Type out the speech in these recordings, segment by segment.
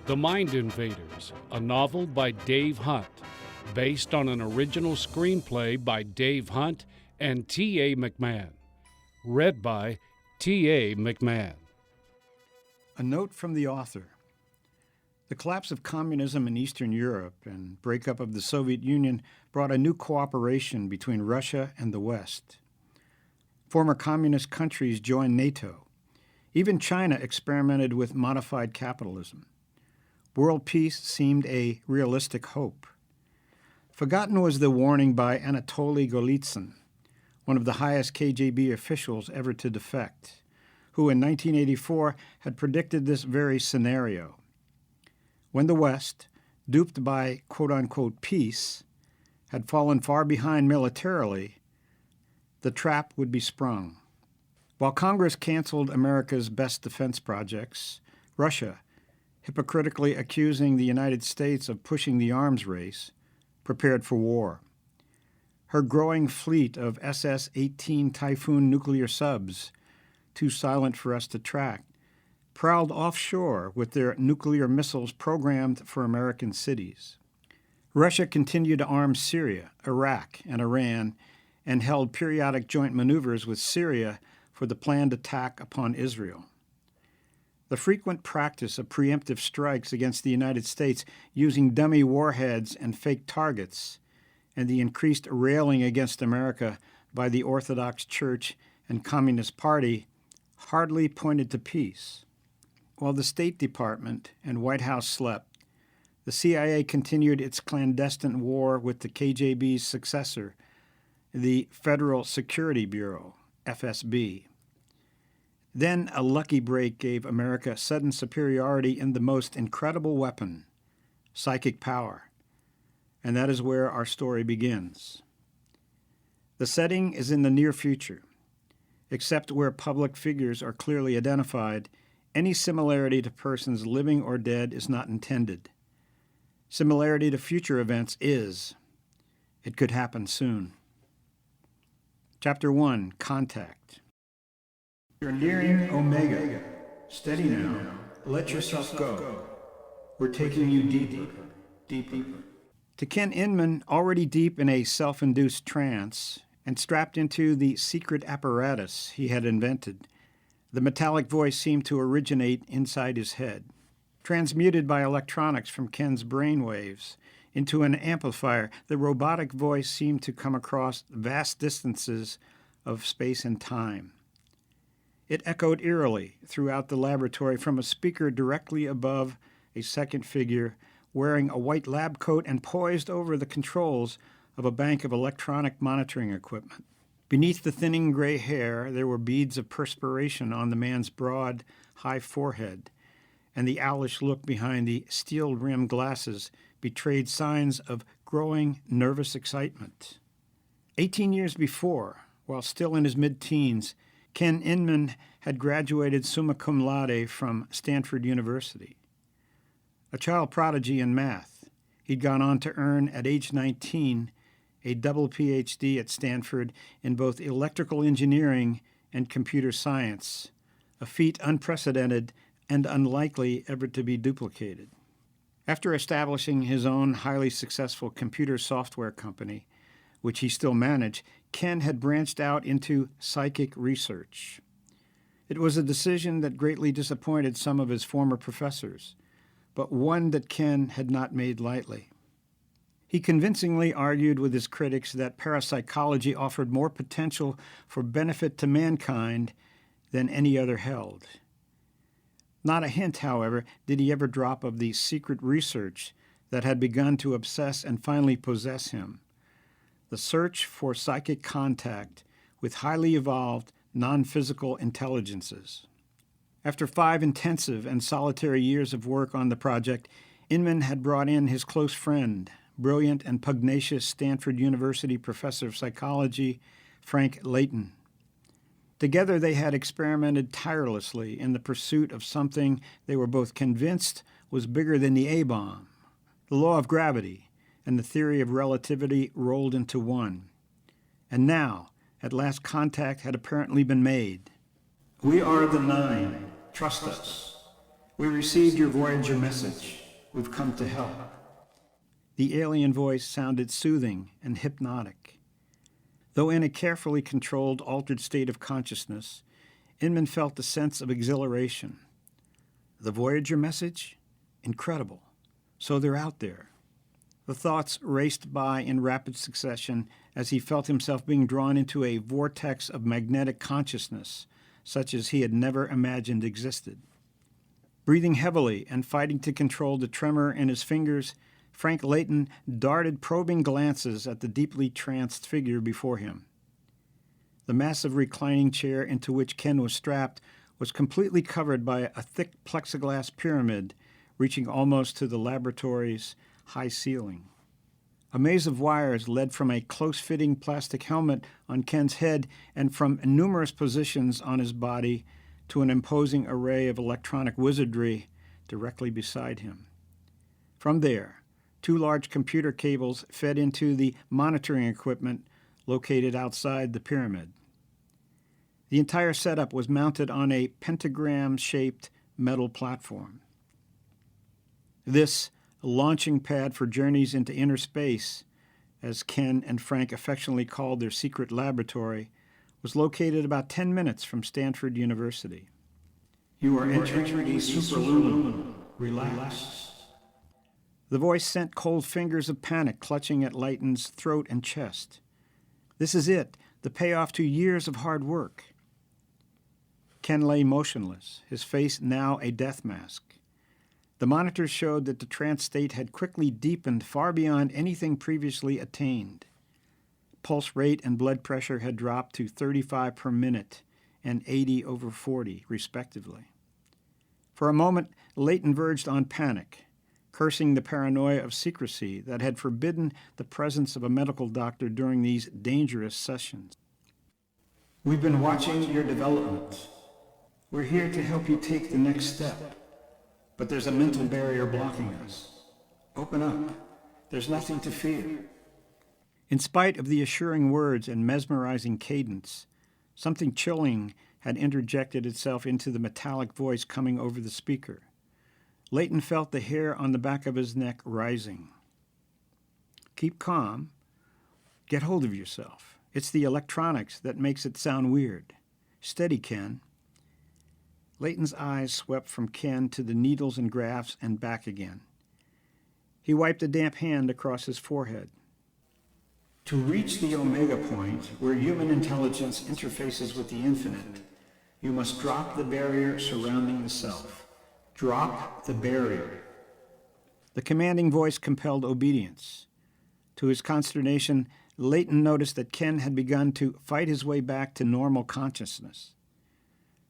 The Mind Invaders, a novel by Dave Hunt, based on an original screenplay by Dave Hunt and T.A. McMahon. Read by T.A. McMahon. A note from the author. The collapse of communism in Eastern Europe and breakup of the Soviet Union brought a new cooperation between Russia and the West. Former communist countries joined NATO. Even China experimented with modified capitalism. World peace seemed a realistic hope. Forgotten was the warning by Anatoly Golitsyn, one of the highest KGB officials ever to defect, who in 1984 had predicted this very scenario. When the West, duped by quote-unquote peace, had fallen far behind militarily, the trap would be sprung. While Congress canceled America's best defense projects, Russia, hypocritically accusing the United States of pushing the arms race, prepared for war. Her growing fleet of SS-18 Typhoon nuclear subs, too silent for us to track, prowled offshore with their nuclear missiles programmed for American cities. Russia continued to arm Syria, Iraq, and Iran, and held periodic joint maneuvers with Syria for the planned attack upon Israel. The frequent practice of preemptive strikes against the United States using dummy warheads and fake targets, and the increased railing against America by the Orthodox Church and Communist Party hardly pointed to peace. While the State Department and White House slept, the CIA continued its clandestine war with the KGB's successor, the Federal Security Bureau, FSB. Then a lucky break gave America sudden superiority in the most incredible weapon, psychic power. And that is where our story begins. The setting is in the near future. Except where public figures are clearly identified, any similarity to persons living or dead is not intended. Similarity to future events is. It could happen soon. Chapter 1, Contact. You're nearing Omega. Steady now. Let yourself go. We're taking you deeper, deeper. To Ken Inman, already deep in a self-induced trance and strapped into the secret apparatus he had invented, the metallic voice seemed to originate inside his head. Transmuted by electronics from Ken's brainwaves into an amplifier, the robotic voice seemed to come across vast distances of space and time. It echoed eerily throughout the laboratory from a speaker directly above a second figure wearing a white lab coat and poised over the controls of a bank of electronic monitoring equipment. Beneath the thinning gray hair, there were beads of perspiration on the man's broad, high forehead, and the owlish look behind the steel-rimmed glasses betrayed signs of growing nervous excitement. 18 years before, while still in his mid-teens, Ken Inman had graduated summa cum laude from Stanford University. A child prodigy in math, he'd gone on to earn, at age 19, a double Ph.D. at Stanford in both electrical engineering and computer science, a feat unprecedented and unlikely ever to be duplicated. After establishing his own highly successful computer software company, which he still managed, Ken had branched out into psychic research. It was a decision that greatly disappointed some of his former professors, but one that Ken had not made lightly. He convincingly argued with his critics that parapsychology offered more potential for benefit to mankind than any other held. Not a hint, however, did he ever drop of the secret research that had begun to obsess and finally possess him. The search for psychic contact with highly evolved, non-physical intelligences. After 5 intensive and solitary years of work on the project, Inman had brought in his close friend, brilliant and pugnacious Stanford University professor of psychology, Frank Layton. Together they had experimented tirelessly in the pursuit of something they were both convinced was bigger than the A-bomb, the law of gravity, and the theory of relativity rolled into one. And now, at last, contact had apparently been made. We are the 9. Trust us. We received your Voyager message. We've come to help. The alien voice sounded soothing and hypnotic. Though in a carefully controlled, altered state of consciousness, Inman felt a sense of exhilaration. The Voyager message? Incredible. So they're out there. The thoughts raced by in rapid succession as he felt himself being drawn into a vortex of magnetic consciousness, such as he had never imagined existed. Breathing heavily and fighting to control the tremor in his fingers, Frank Layton darted probing glances at the deeply tranced figure before him. The massive reclining chair into which Ken was strapped was completely covered by a thick plexiglass pyramid reaching almost to the laboratory's high ceiling. A maze of wires led from a close-fitting plastic helmet on Ken's head and from numerous positions on his body to an imposing array of electronic wizardry directly beside him. From there, 2 large computer cables fed into the monitoring equipment located outside the pyramid. The entire setup was mounted on a pentagram-shaped metal platform. This launching pad for journeys into inner space, as Ken and Frank affectionately called their secret laboratory, was located about 10 minutes from Stanford University. You are entering the superluminal. Relax. The voice sent cold fingers of panic clutching at Layton's throat and chest. This is it, the payoff to years of hard work. Ken lay motionless, his face now a death mask. The monitors showed that the trance state had quickly deepened far beyond anything previously attained. Pulse rate and blood pressure had dropped to 35 per minute and 80/40, respectively. For a moment, Layton verged on panic, cursing the paranoia of secrecy that had forbidden the presence of a medical doctor during these dangerous sessions. We've been watching your development. We're here to help you take the next step. But there's a mental barrier blocking us. Open up. There's nothing to fear. In spite of the assuring words and mesmerizing cadence, something chilling had interjected itself into the metallic voice coming over the speaker. Layton felt the hair on the back of his neck rising. Keep calm. Get hold of yourself. It's the electronics that makes it sound weird. Steady, Ken. Layton's eyes swept from Ken to the needles and graphs and back again. He wiped a damp hand across his forehead. To reach the omega point, where human intelligence interfaces with the infinite, you must drop the barrier surrounding the self. Drop the barrier. The commanding voice compelled obedience. To his consternation, Layton noticed that Ken had begun to fight his way back to normal consciousness.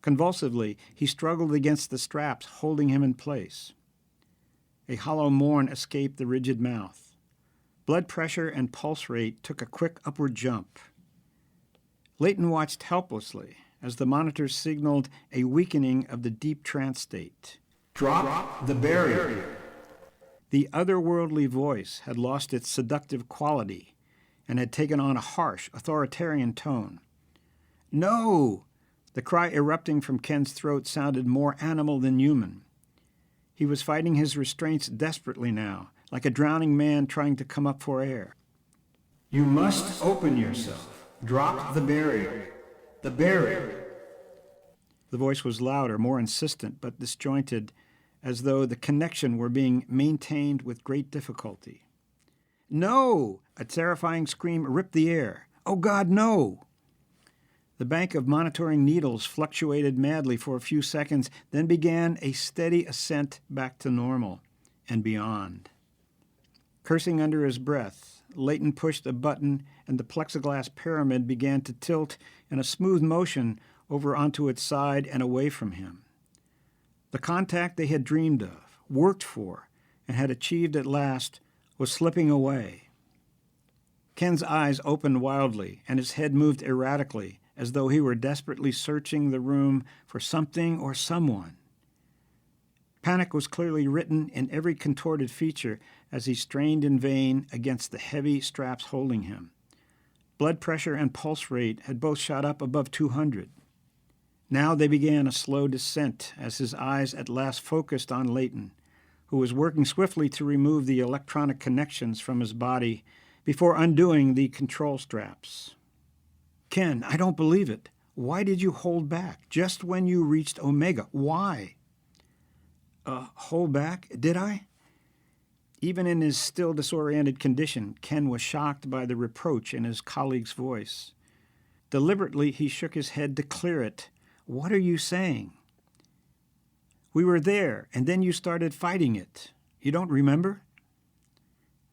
Convulsively, he struggled against the straps holding him in place. A hollow moan escaped the rigid mouth. Blood pressure and pulse rate took a quick upward jump. Layton watched helplessly as the monitors signaled a weakening of the deep trance state. Drop the barrier. The otherworldly voice had lost its seductive quality and had taken on a harsh, authoritarian tone. No! The cry erupting from Ken's throat sounded more animal than human. He was fighting his restraints desperately now, like a drowning man trying to come up for air. You must open yourself. Drop the barrier. The barrier. The voice was louder, more insistent, but disjointed, as though the connection were being maintained with great difficulty. No! A terrifying scream ripped the air. Oh, God, no! The bank of monitoring needles fluctuated madly for a few seconds, then began a steady ascent back to normal and beyond. Cursing under his breath, Layton pushed a button and the plexiglass pyramid began to tilt in a smooth motion over onto its side and away from him. The contact they had dreamed of, worked for, and had achieved at last was slipping away. Ken's eyes opened wildly and his head moved erratically, as though he were desperately searching the room for something or someone. Panic was clearly written in every contorted feature as he strained in vain against the heavy straps holding him. Blood pressure and pulse rate had both shot up above 200. Now they began a slow descent as his eyes at last focused on Leighton, who was working swiftly to remove the electronic connections from his body before undoing the control straps. Ken, I don't believe it. Why did you hold back just when you reached Omega? Why? Hold back? Did I? Even in his still disoriented condition, Ken was shocked by the reproach in his colleague's voice. Deliberately, he shook his head to clear it. What are you saying? We were there, and then you started fighting it. You don't remember?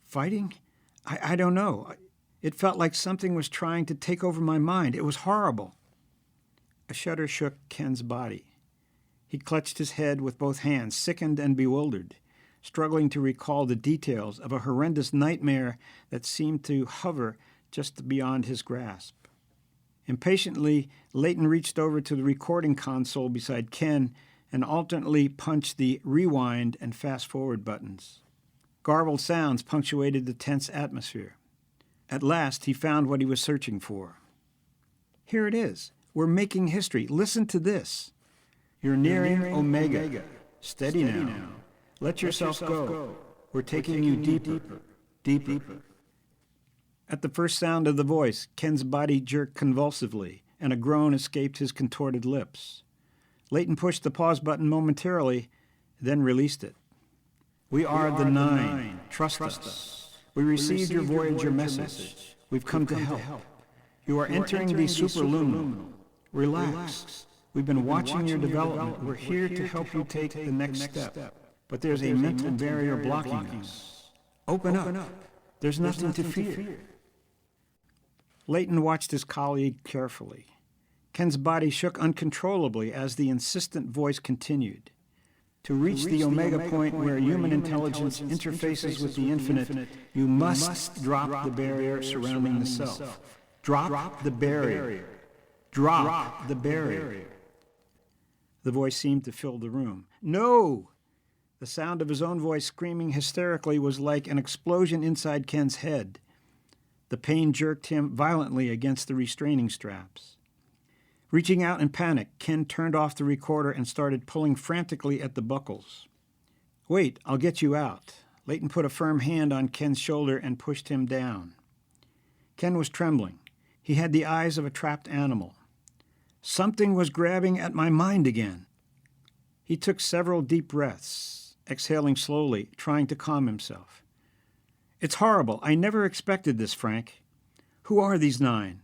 Fighting? I don't know. It felt like something was trying to take over my mind. It was horrible. A shudder shook Ken's body. He clutched his head with both hands, sickened and bewildered, struggling to recall the details of a horrendous nightmare that seemed to hover just beyond his grasp. Impatiently, Leighton reached over to the recording console beside Ken and alternately punched the rewind and fast-forward buttons. Garbled sounds punctuated the tense atmosphere. At last, he found what he was searching for. Here it is. We're making history. Listen to this. You're nearing Omega. Steady now. Let yourself go. We're taking you deeper. At the first sound of the voice, Ken's body jerked convulsively, and a groan escaped his contorted lips. Leighton pushed the pause button momentarily, then released it. We are the Nine. Trust us. We received your Voyager message. We've come to help. You are entering the superluminal. Relax. We've been watching your development. We're here to help you take the next step. But there's a mental barrier blocking us. Open up. There's nothing to fear. Leighton watched his colleague carefully. Ken's body shook uncontrollably as the insistent voice continued. To reach the Omega point where human intelligence interfaces with the infinite, you must drop the barrier surrounding the self. Drop the barrier. Drop the barrier. The voice seemed to fill the room. No! The sound of his own voice screaming hysterically was like an explosion inside Ken's head. The pain jerked him violently against the restraining straps. Reaching out in panic, Ken turned off the recorder and started pulling frantically at the buckles. Wait, I'll get you out. Leighton put a firm hand on Ken's shoulder and pushed him down. Ken was trembling. He had the eyes of a trapped animal. Something was grabbing at my mind again. He took several deep breaths, exhaling slowly, trying to calm himself. It's horrible. I never expected this, Frank. Who are these Nine?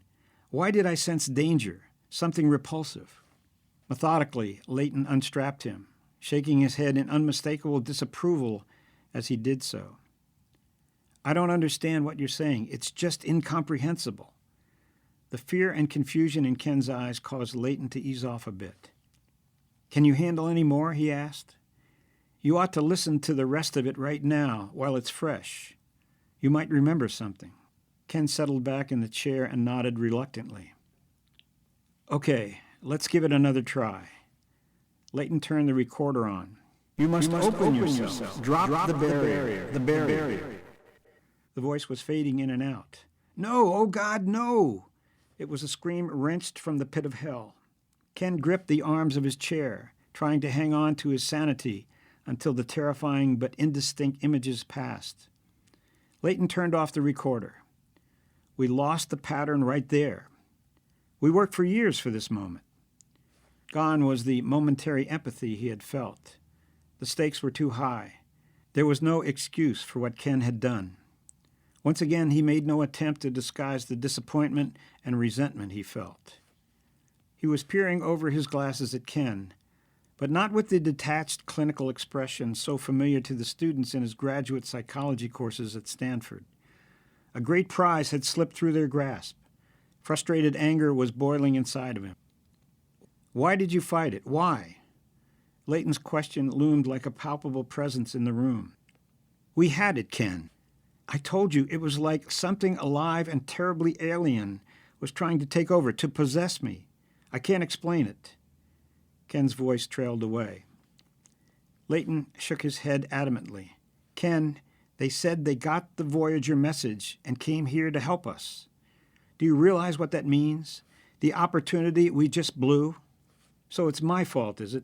Why did I sense danger? Something repulsive. Methodically, Leighton unstrapped him, shaking his head in unmistakable disapproval as he did so. I don't understand what you're saying. It's just incomprehensible. The fear and confusion in Ken's eyes caused Leighton to ease off a bit. Can you handle any more? He asked. You ought to listen to the rest of it right now while it's fresh. You might remember something. Ken settled back in the chair and nodded reluctantly. Okay, let's give it another try. Leighton turned the recorder on. You must open yourself. Drop the barrier. The barrier. The voice was fading in and out. No, oh God, no! It was a scream wrenched from the pit of hell. Ken gripped the arms of his chair, trying to hang on to his sanity until the terrifying but indistinct images passed. Leighton turned off the recorder. We lost the pattern right there. We worked for years for this moment. Gone was the momentary empathy he had felt. The stakes were too high. There was no excuse for what Ken had done. Once again, he made no attempt to disguise the disappointment and resentment he felt. He was peering over his glasses at Ken, but not with the detached clinical expression so familiar to the students in his graduate psychology courses at Stanford. A great prize had slipped through their grasp. Frustrated anger was boiling inside of him. Why did you fight it? Why? Leighton's question loomed like a palpable presence in the room. We had it, Ken. I told you it was like something alive and terribly alien was trying to take over, to possess me. I can't explain it. Ken's voice trailed away. Leighton shook his head adamantly. Ken, they said they got the Voyager message and came here to help us. Do you realize what that means? The opportunity we just blew? So it's my fault, is it?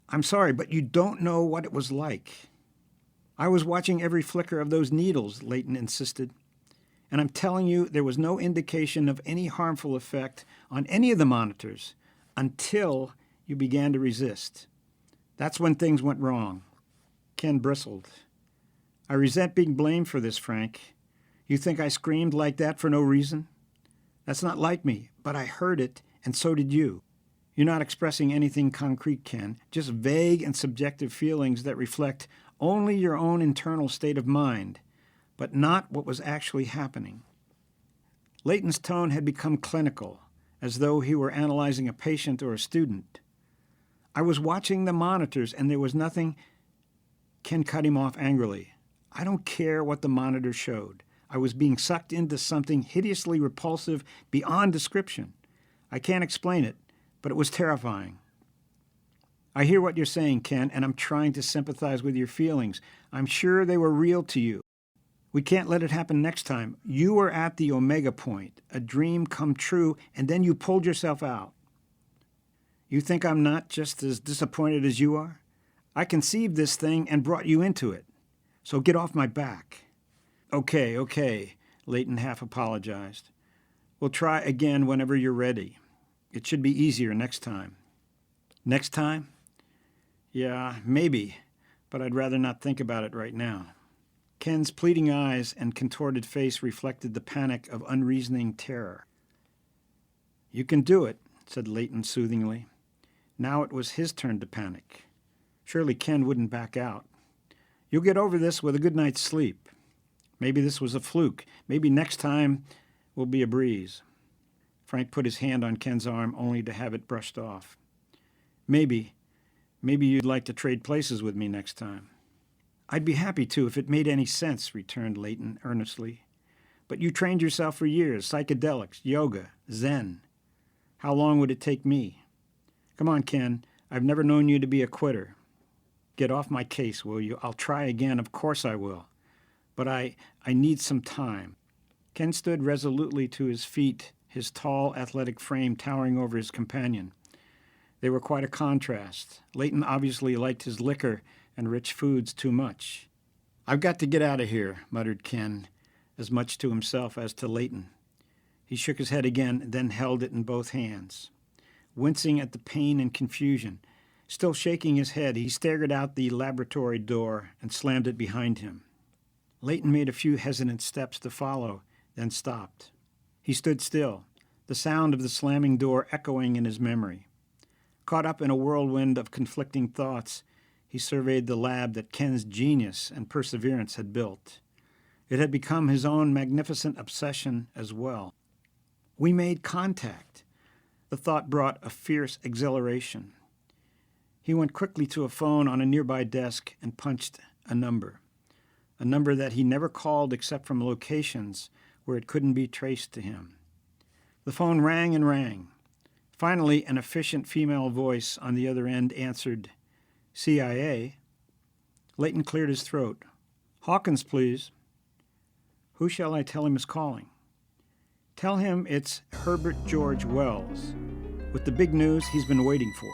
I'm sorry, but you don't know what it was like. I was watching every flicker of those needles, Leighton insisted. And I'm telling you, there was no indication of any harmful effect on any of the monitors until you began to resist. That's when things went wrong. Ken bristled. I resent being blamed for this, Frank. You think I screamed like that for no reason? That's not like me, but I heard it, and so did you. You're not expressing anything concrete, Ken, just vague and subjective feelings that reflect only your own internal state of mind, but not what was actually happening. Leighton's tone had become clinical, as though he were analyzing a patient or a student. I was watching the monitors, and there was nothing. Ken cut him off angrily. I don't care what the monitor showed. I was being sucked into something hideously repulsive beyond description. I can't explain it, but it was terrifying. I hear what you're saying, Ken, and I'm trying to sympathize with your feelings. I'm sure they were real to you. We can't let it happen next time. You were at the omega point, a dream come true, and then you pulled yourself out. You think I'm not just as disappointed as you are? I conceived this thing and brought you into it. So get off my back. Okay, Leighton half apologized. We'll try again whenever you're ready. It should be easier next time. Next time? Yeah, maybe, but I'd rather not think about it right now. Ken's pleading eyes and contorted face reflected the panic of unreasoning terror. You can do it, said Leighton soothingly. Now it was his turn to panic. Surely Ken wouldn't back out. You'll get over this with a good night's sleep. Maybe this was a fluke. Maybe next time will be a breeze. Frank put his hand on Ken's arm only to have it brushed off. Maybe you'd like to trade places with me next time. I'd be happy to if it made any sense, returned Leighton earnestly. But you trained yourself for years, psychedelics, yoga, Zen. How long would it take me? Come on, Ken, I've never known you to be a quitter. Get off my case, will you? I'll try again, of course I will. But I need some time. Ken stood resolutely to his feet, his tall, athletic frame towering over his companion. They were quite a contrast. Leighton obviously liked his liquor and rich foods too much. I've got to get out of here, muttered Ken, as much to himself as to Leighton. He shook his head again, then held it in both hands. Wincing at the pain and confusion, still shaking his head, he staggered out the laboratory door and slammed it behind him. Leighton made a few hesitant steps to follow, then stopped. He stood still, the sound of the slamming door echoing in his memory. Caught up in a whirlwind of conflicting thoughts, he surveyed the lab that Ken's genius and perseverance had built. It had become his own magnificent obsession as well. We made contact. The thought brought a fierce exhilaration. He went quickly to a phone on a nearby desk and punched a number that he never called except from locations where it couldn't be traced to him. The phone rang and rang. Finally, an efficient female voice on the other end answered, CIA. Leighton cleared his throat. Hawkins, please. Who shall I tell him is calling? Tell him it's Herbert George Wells, with the big news he's been waiting for.